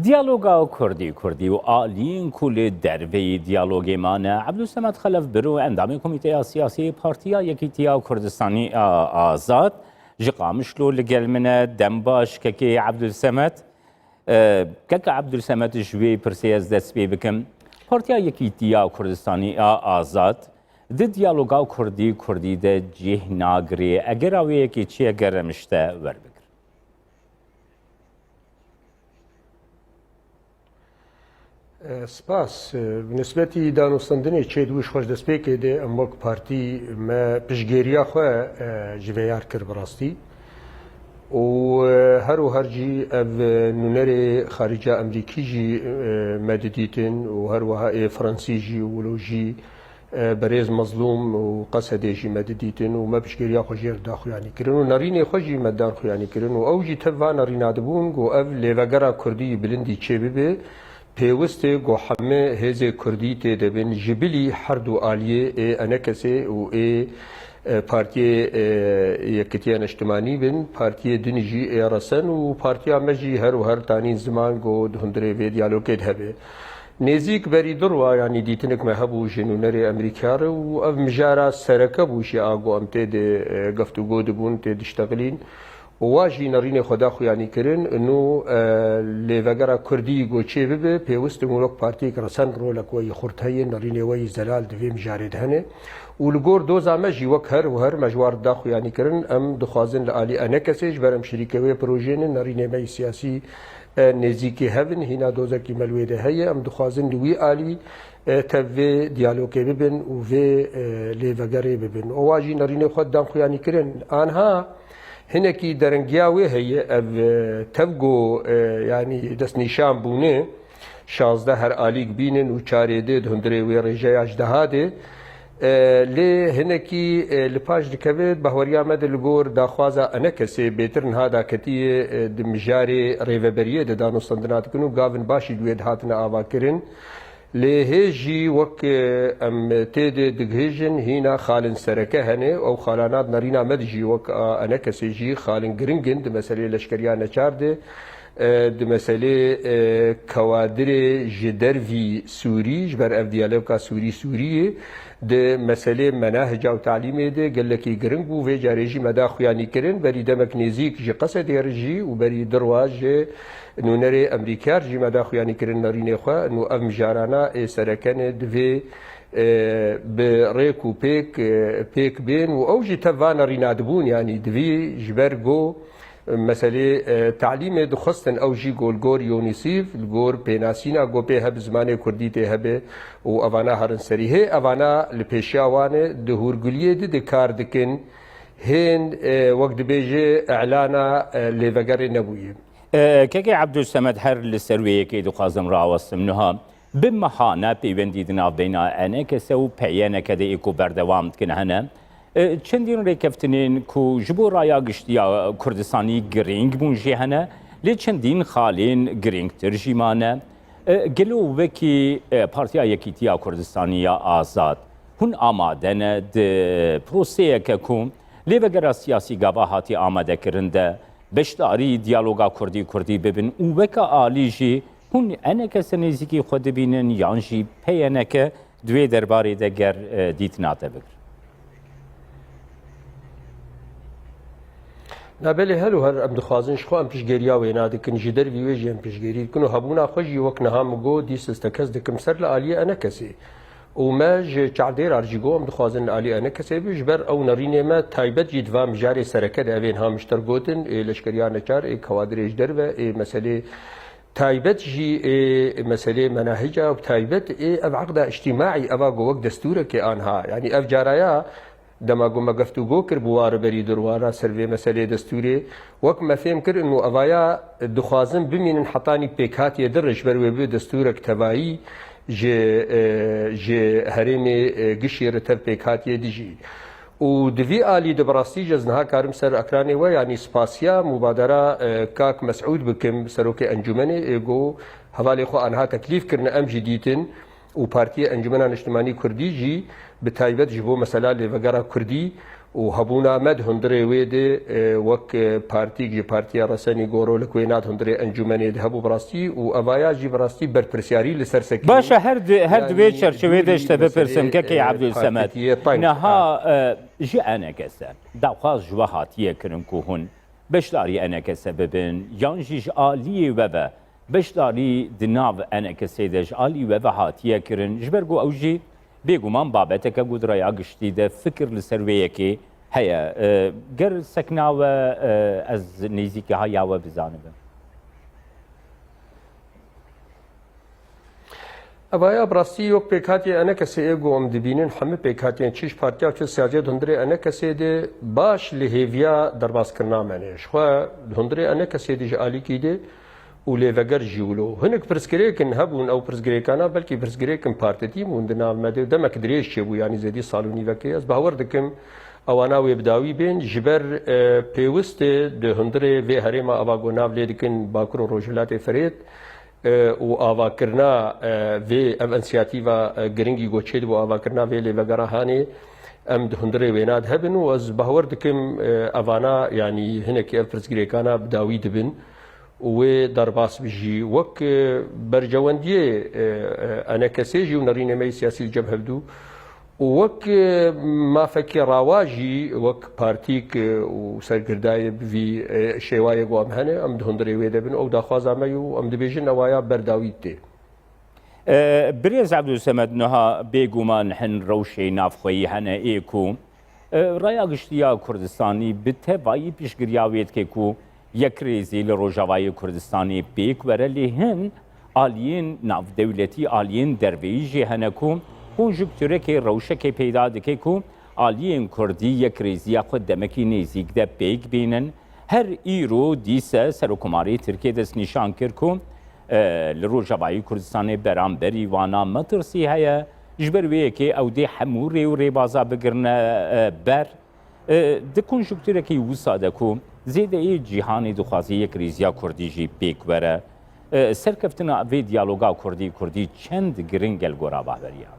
دیالوگا کردی و آلین کل دروی دیالوگی مانه عبدالسمد خلف برو اندام کمیته سیاسی پارتیا یکیتیا کردستانی آزاد جقامشلو لگل منه دنباش که عبدالسمد عبدالسمد جوی پرسیز دست بی بکم پارتیا یکیتیا کردستانی آزاد د دیالوگا کردی ده جه ناگری اگر اوی یکی چیه گرمشته ور بکر سپاس بنسبتی دانستندنی چه دوش خوش دست پیکه ده اموک پارتی ما پشگیریا خواه جویار کر براستی و هر جی او نونر خارجه امریکی جی مددیتن و هر وها فرانسی جی ولو جی بريز مظلوم وقصدي جي مدديتن وما بشكريا خوجير داخل يعني كرنو ناريني خوجي مدان خو يعني كرنو او جي تبا نارينا دبون جو اف ليفغرا كردي بلندي تشيبي بيوستي جو حمه هزي كردي تي دبن جبلي حردو اليه انكسي و بارتي يكتيان اجتماعي بن بارتي دنجي رسن و بارتي مجي هر تاني زمان جو دهندري في ديالوج هبه نزیک بری دروا یعنی دیتنک مهبو جنونر امریکا و اف مجارا سرکه بوشی آگو امته ده گفتگو دبون ته دشتغلین و واجی نرین خدا خو یعنی کرن انو لوگرا کردی گو چه ببه پیوست مولک پارتی کرسن رولک وی خورتای نرین وی زلال دوی مجارد هنه و لگور دوزا مجی وک هر مجوار داخو یعنی کرن ام دخوازن لعالی انکسیج برم شریکوی پروژین نرین می سیاسی نزیکی هفن هینا دوزا کی ملویده هی ام دخوازن لوی آلی تبوی دیالوگی ببین و وی لیوگری ببین و واجی نرین خود دام خویانی کرن آنها هنکی درنگیاوی هی او تبگو یعنی دست نشان بونه 16 هر آلیگ بینن و چاریده دهندره وی رجای اجدهاده لی هنکی لپاش دکوید بهوریا مد لگور داخوازا انکسی بیترن هادا کتی دمجاری ریوبریه دانستندنات کنو گاون باشی دوید هاتنا آوا کرن لی هیجی وک ام تید دگهیجن هینا خالن سرکه هنه او خالانات نرینا مد جی وک انکسی جی خالن گرنگن ده مسئله لشکریان نچارده د مسئله کوادر جدروی سوری جبر اف دیالوگا سوریه د مسئله مناهج او تعلیم ده گلکی گرنگ و جاریجی مدا خویانی کرن بری دمک نزیک جی قصد ارجی و بری درواج نونر امریکار جی مدا خویانی کرن نارینه خوا نو ام جارانا سرکن دوی بریکو پیک بین و او جی توانا رینادبون یعنی دوی جبرگو مسئله تعلیم دخستن او جی گور یونیسیف گور پیناسینا گو په هب زمانه کردی ته هب او اوانا هرن سریه اوانا لپیشاوانه دهورگلیه د کار دکن هند وقت بیجه اعلانا لوگر نبویه كيكي عبد السمد هر للسروية كي دقازم راوس منها بمحانا بيوندي دنا بينا أنا كسو بيانا كده إيكو بردوام تكن هنا چندین ریکفتنین کو جبو رایا گشتیا کردستانی گرینگ بونجی هنه لی چندین خالین گرینگ ترجیمانه گلو وکی پارتیا یکیتیا کردستانی آزاد هون آمادن ده پروسیه که کن لی وگر سیاسی گواهاتی آماده کرنده بشتاری دیالوگا کردی ببین او وکا آلی جی هون انکه سنیزیکی خود بینن یانجی پینکه دوی درباری دگر دیتناته بگر نابلی هلو هر ام دخوازنش خو ام پیشگیریا وینا دکن جدر ویجی ام پیشگیری کنو هبونا خوشی وک نهام گو دیس استکز دکم سر لعالی انا کسی و ما چعدیر ارجیگو ام دخوازن لعالی انا کسی بیجبر او نرینه ما تایبت جید وام جاری سرکه ده اوین ها مشتر گوتن لشکریان چار کوادر اجدر و مسئله تایبت جی مسئله مناهجه و تایبت او عقد اجتماعی او گو وک دستوره که آنها یعنی اف جارایا دما گو مگفتگو کر بوار بری دروارا سروی مسئله دستوری وک مفهم کر انو اوایا دخوازن بمینن حطانی پیکاتی درش بروی بی دستورک تبایی جه هرین گشی رتب پیکاتی دیجی و دوی آلی دبراستی جزنها کارم سر اکرانی و یعنی سپاسیا مبادره کاک مسعود بکم سروک انجمن ایگو حوالی خو آنها تکلیف کرن ام جدیدن و پارتی انجمن اجتماعی کردی جی بتایبت جبو مثلا لوگرا کردی و هەبوونا مەد هەندرێ وێ دێ وەک پارتیگی پارتیا ڕەسەنی گۆڕۆ لە کوێنات هەندرێ ئەنجومەنێ هەبوو بڕاستی و ئەڤایاژی بڕاستی بەرپرسیاری لەسەر سەکی باشە هەر دوێ چەرچوێ دەشتە بپرسم کەکەی عەبدولسەمەد نەها ژی ئەنەکەسە داخواز ژوە هاتیەکردن کو هون بەشداری ئەنەکەسە ببن یان ژیش ئالیێ وەبە بەشداری دناو ئەنەکەسێ دەژ ئالی وەبە هاتیەکردن ji ber ku ew jî bêguman babeteke gudraya giştî de fikir li ser wê yekê heye ger sekna we ez nêzîkî haya we bizanibim. Evaya birastî yok pêkhatiye enekesê êgo em dibînin hemû pêkhatiyên çîş partiya çi siyasê hundirê enekesê de baş li hêviya derbazkirina me ne. Ji xwe hundirê enekesê de ji alîkî de û lêveger jî wilo. Hinek pirsgirêkin hebûn ew pirsgirêkana belkî pirsgirêkin partîtî bûn di nav me de demek dirêj çêbû yanî zêdî salû nîvekê ez bawer dikim ewana wê bidawî bên ji ber pêwistê di hundirê vê herêma avagonav lê dikin Bakur û Rojhilatê Firêt û avakirina vê ev insiyatîva giringî goçê dibû avakirina vê lêvegera hanê em di hundirê wênat hebin û ez bawer dikim evana yanî hinekî ev pirsgirêkana bidawî dibin wê derbas bijî wek bercewendiyê enekesê jî û nerînemeyê siyasî cem hevdû û wek mafekê rawa jî wek partîk û sergirdayê vî şêwayê got em hene em di hundirê wê debin ew daxwaza me û em dibêjin ewaya berdawî tê. Birêz Ebdulsemed niha bêguman hin rewşê navxweyî hene ê ku raya giştiya Kurdistanî bi tevayî piştgiriya wê dike ku yek rêzî li Rojavayê Kurdistanê pêk were lê hin aliyên navdewletî aliyên derveyî jî hene ku hûn ji Türkê rewşekê peyda dike ku aliyên Kurdî yek rêziya xwe demekî nêzik de pêk bînin her îro dîse Serokkomarê Tirkiye dest nîşan kir ku li Rojavayê Kurdistanê beramberî wana metirsî heye ji ber wê yekê ew dê hemû rê û rêbaza bigirine ber di konjukturekî wisa de ku zêdeyê cîhanê dixwazî yek rêziya Kurdî jî pêk were serkeftina vê diyaloga Kurdî çend giring gel gora bahberiya.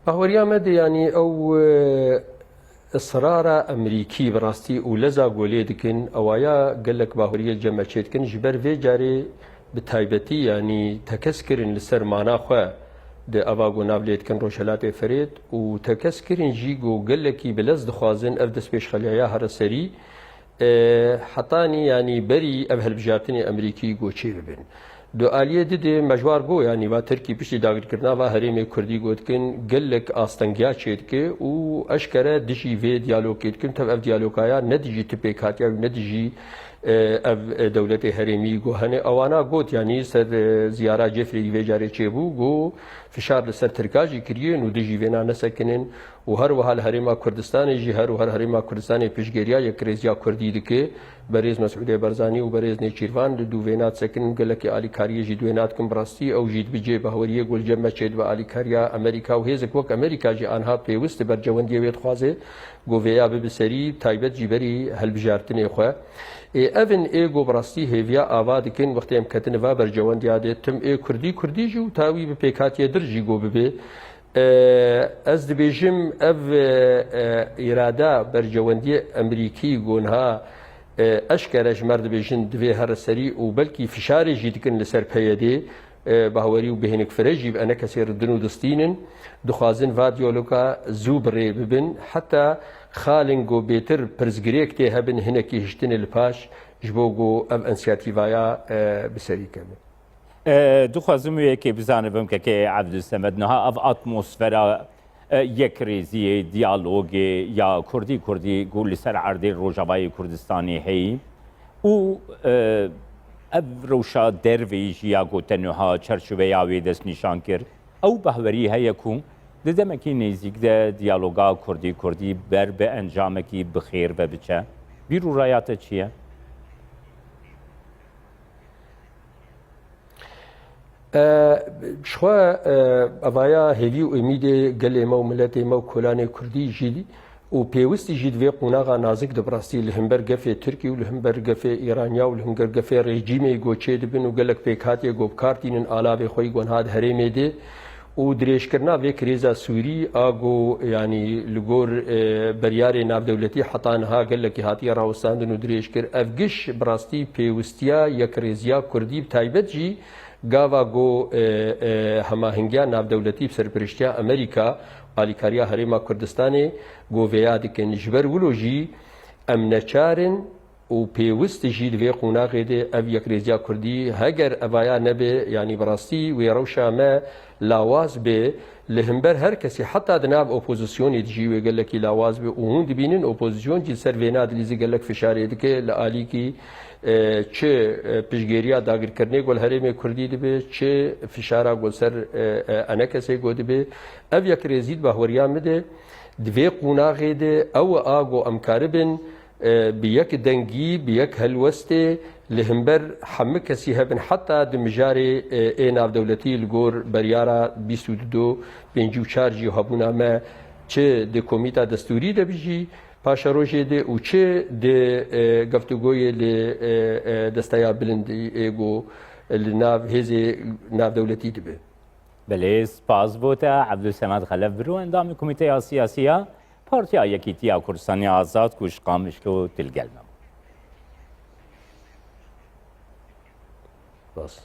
Bahweriya me de yanî ew ısrara Emerîkî bi rastî û leza golê dikin ewaya gelek bahweriye cemeçê dikin ji ber vê carê bi taybetî yanî tekeskirin li ser mana xwe di avagonav lê dikin Rojhilatê Firêt û tekeskirin jî got gelekî bilez dixwazin ev destpêşxeliya here serî hetanî yanî berî ev hilbijartinê Emerîkî goçê bibin. Di aliyê didê mejwar bû yanî va Tirkî piştî dagirkirina va herêmê Kurdî got dikin gelek astengiya çê dike û eşkere dijî vê diyalogê dikin tev ev diyalogaya ne dijî tipêk hatiya ne dijî ev dewletê herêmî got hene ewana got yanî ser ziyara Cefrî vê carê çêbû got fişar li ser Tirka jî kiriye û dijî vêna nesekinin û her wiha li herêma Kurdistanê jî her û her herêma Kurdistanê piştgiriya yek rêziya Kurdî dike berêz Mesûdê Barzanî û berêz Nêçîrvan li dû vênat sekin gelekî alîkariyê jî duênat kin bi rastî ew jî dibicê bahweriyê Gulcem Meçê ve alîkariya Amerîka û hêzek wek Amerîka jî anha pêwîst di bercewendiyê wê dixwaze got vêya bibe serî taybet jî berî hilbijartinê xwe. Evin êgo bi rastî hêviya ava dikin wextê em ketine va bercewendiya de tim ê Kurdî jî û tawî bi pêkhatiye dir jî got bibe. Ez dibêjim ev îrada bercewendiyê Emerîkî gonha eşkere ji mer dibêjin divê here serî û belkî fişarê jî dikin li ser peyedê bahwerî û bêhênikfirê jî enekesê re din û distînin dixwazin va diyaloga zû bi rê bibin heta xalên got bêtir pirsgirêk tê hebin hinekî hiştinê li paş ji bo got ev insiyatîvaya bi serî kevin. Dixwazim wê yekê bizanibim kekê Ebdulsemed niha ev atmosfera yek rêziyê diyalogê ya Kurdî got li ser erdê Rojavayê Kurdistanê heyî û ev rewşa derveyî jî ya gote niha çerçeveya wê dest nîşan kir ew bahwerî heye ku di demekî nêzik de diyaloga Kurdî ber bi encamekî bixêr ve biçe bîr û raya te çi ye? Şxwe evaya hêvî û umîdê gelê me û miletê me û kolanê Kurdî jî û pêwistî jî divê qonaxa nazik di birastî li hember gefê Tirkî û li hember gefê Îraniya û li hember gefê rejîmê goçê dibin û gelek pêkhatiye govkar tînin alavê xwe gonha di herêmê de و درێژکردنا vê krêza Sûrî a got yanî li gor beryarê navdewletî heta niha gelekî hatiye rawestandin û dirêjkir ev giş bi rastî pêwistiya yekrêziya Kurdî bi taybet jî gava got hemahingiya navdewletî bi serpiriştiya Amerîka alîkariya Herêma Kurdistanê got vêya dikin ji ber wilo jî em neçarin û pêwist jî li vê qonaxê de ev yekrêziya Kurdî heger evaya nebe yanî bi rastî wê rewşa me lawaz bê li hember her kesî heta di nav opozisyonê jî wê gelekî lawaz bê û hûn dibînin opozisyon jî ser vêna dilîzî gelek fişarê dike li alîkî çi piştgêriya dagirkirinê gol Herêmê Kurdî dibe çi fişara gol ser enekesê got dibe ev yekrêzî di bahweriya me de di vê qonaxê de ew a got em karibin bi yek dengî bi yek helwestê li hember hemû kesî hebin heta di mijarê ê navdewletî li gor beryara 22 54 jî hebûna me çi di komîta destûrî de bijî paşa rojê de û çi di geftugoyê li desteya bilindî ê got li nav hêzê navdewletî dibe. بله سپاس بوده عبدالسمد خلف برو اندام کمیته سیاسیه پارتیا یکیتیا کردستانی آزاد کوش قامش که تلگلمم بس